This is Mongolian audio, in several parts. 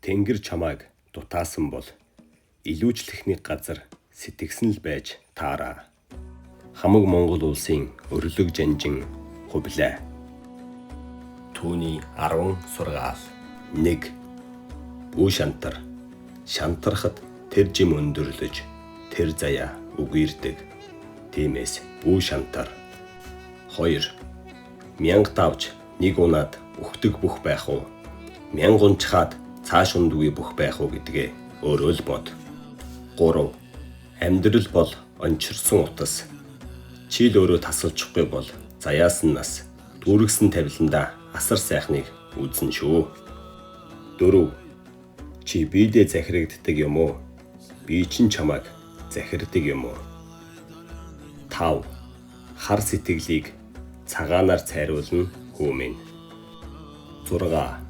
Тэнгэр чамайг дутаасан бол илүүчлэхний газар сэтгсэн л байж таараа. Хамаг Монгол улсын өрлөг жанжин хувлаа. Түүний 10 сургаал. 1. Бүү шантар. Шантархад тэр жим өндөрлөж тэр заяа үгээрдэг. Тиймээс бүү шантар. 2. Мянга тавж нэг унаад үхдэг бүх байх уу? Мянга унчхаад цааш ундгүй бүх байх уу гэдгээ өөрөө л бод. 3. Амьдрал бол ончирсон утас. Чи л өөрөө тасалчихгүй бол заяас нь нас дүүргсэн тавиланда асар сайхныг үзэн шүү. 4. Чи биедээ захирагддаг юм уу? Би чинь чамайг захирдаг юм уу? 5. Хар сэтгэлийг цагаанаар цайруулна хүмүн. 6.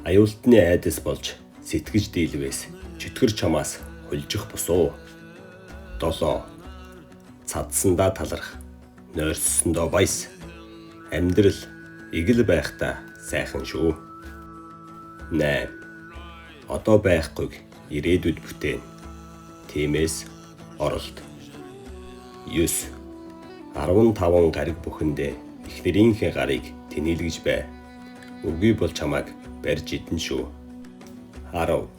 Аюултны айдас болж сэтгэж дийлвэс чөтгөр чамаас хулжих босоо. 7. Цадсандаа таларх, нойрссондоо баяс. Амьдрал игэл байхдаа сайхан шүү. 8. Одоо байхгүйг ирээдүйд бүтээн. Тиймээс оролт. 9. 15 гариг бүхэндээ эхнэрийнхээ гарыг тэнэлгэж бай. Үгүй бол чамайг барьж идэн шүү. 10.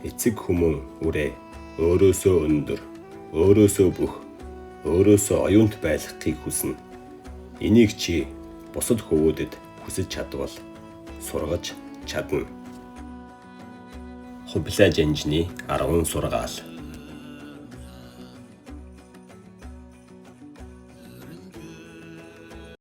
Эцэг хүмүүн үрээ өөрөөсөө өндөр, өөрөөсөө бүх, өөрөөсөө оюунт байлгахыг хүснэ. Энийг чи бусад хөвгүүдэд хүсэж чадвал сургаж чадна. Хувлаа жанжны 10 сургаал.